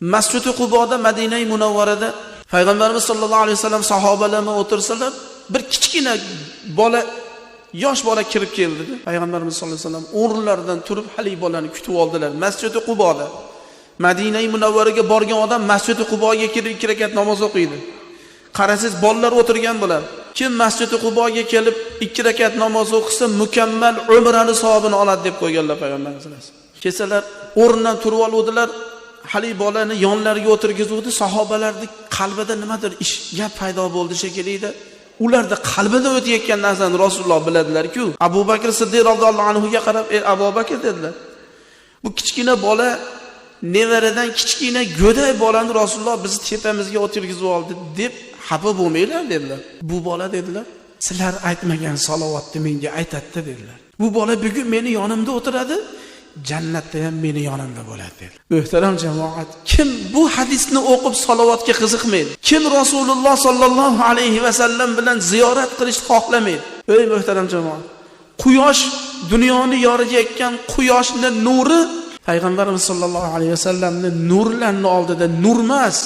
Masjid-i Quboda, Madina-i Munawvarada Payg'ambarimiz sollallohu alayhi vasallam sahobalar bilan o'tirsalar, bir kichkina bola, yosh bola kirib keldi. Payg'ambarimiz sollallohu alayhi vasallam o'rinlaridan turib haligi bolani kutib oldilar. Masjid-i Quboda, Madina-i Munawvaraga borgan odam Masjid-i Quboga kirib 2 rakat namoz o'qiydi. Qarasiz, bolalar o'tirgan bo'lar. Kim Masjid-i Quboga kelib 2 rakat namoz o'qisa, mukammal umrani savobini oladi deb qo'yganlar Payg'ambarimiz sollallohu alayhi vasallam. Kesalar o'rnidan turib oldilar. Hali bolani yonlariga o'tirgizuvdi. Sahobalarning qalbida nimadir gap paydo bo'ldi shekilli. Ularda qalbida o'tayotgan narsani Rasululloh biladilar-ku. Abu Bakr Siddiq roziyallohu anhu ga qarab, Abu Bakr dedilar. Bu kichkina bola nevaradan kichkina go'day bolani Rasululloh bizni tepamizga o'tirgizib oldi deb xafa bo'lmanglar dedilar. Bu bola dedilar, sizlar aytmagan salovatni menga aytadi dedilar. Bu bola bugun meni yonimda o'tiradi, jannatda ham meni yonimda bo'ladi dedi. Muhtaram jamoat, kim bu hadisni o'qib salovatga qiziqmaydi? Kim Rasululloh sollallohu alayhi va sallam bilan ziyorat qilishni xohlamaydi? Ey muhtaram jamoat, quyosh, dunyoni yoritayotgan quyoshning nuri Payg'ambarimiz sollallohu alayhi va sallamning nurlarining oldida nur emas.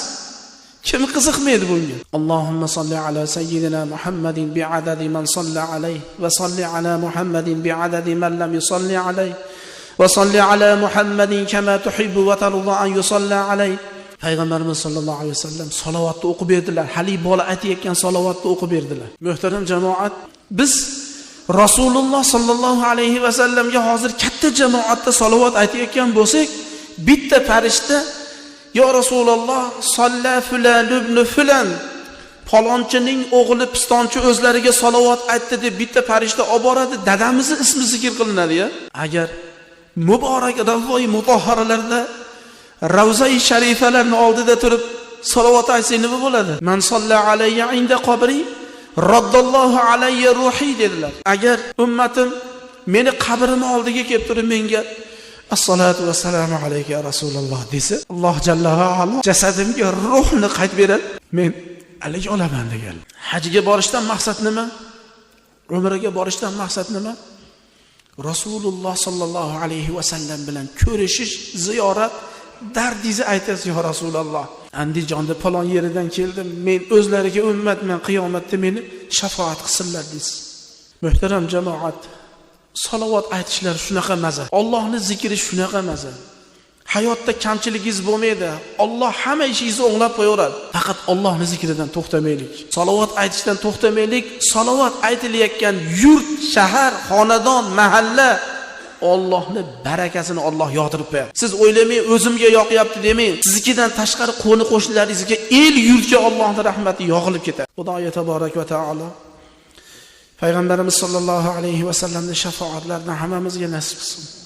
Kim qiziqmaydi bunga? Allohumma solli ala sayyidina Muhammadin bi'adadi man salla alayhi va solli ala Muhammadin bi'adadi man lam yusalli alayhi va solli ala Muhammadin kama tuhibbu va tarda an yusalla alayhi. Payg'ambarimiz sollallohu alayhi vasallam salovatni o'qib berdilar. Hali bola aytayotgan salovatni o'qib berdilar. Muhtaram jamoat, biz Rasululloh sollallohu alayhi vasallamga hozir katta jamoatda salovat aytayotgan bo'lsak, bitta farishta "Ya Rasululloh, solla fulan ibn fulan, falonchining o'g'li pistonchi o'zlariga salovat aytdi" deb bitta farishta olib boradi, dadamizni ismi zikr qilinadi-ya. Agar muborak ravoi mutahharalarda Ravza-i sharifalarning oldida turib salovat aytsa nima bo'ladi? Man solla alayya inda qabri raddallohu alayya ruhi dedilar. Agar ummatim meni qabrim oldiga kelib turib menga assalatu vassalamu alayka ya Rasululloh desa, Alloh jalla va ala jasadimga ruhni qaytib beradi. Men alik olaman degan. Hajga borishdan maqsad nima? Umraga borishdan maqsad nima? Rasululloh sollallohu alayhi va sallam bilan ko'rishish, ziyorat, dardingizni aytasiz ya Rasululloh. Andijonda falon yeridan keldim, men o'zlariga ummatman, qiyomatda meni shafaat qilsinlar deysiz. Muhtaram jamoat, salovat aytishlar shunaqa maza. Allohning zikri shunaqa maza. Hayotda kamchiligingiz bo'lmaydi. Alloh hamma ishingizni o'nglab qo'yaveradi. Faqat Allohning zikridan to'xtamaylik. Salovat aytishdan to'xtamaylik. Salovat aytilayotgan yurt, shahar, xonadon, mahalla Allohning barakasini Alloh yog'dirib qo'yadi. Siz o'ylamay o'zimga yoqyapti demang. Siznikidan tashqari qo'ni qo'shnilaringizga, el yurtga Allohning rahmati yog'ilib ketadi. Xudoy taborak va taolo Payg'ambarimiz sollallohu alayhi va sallamning shafoatlaridan hammamizga nasib qilsin.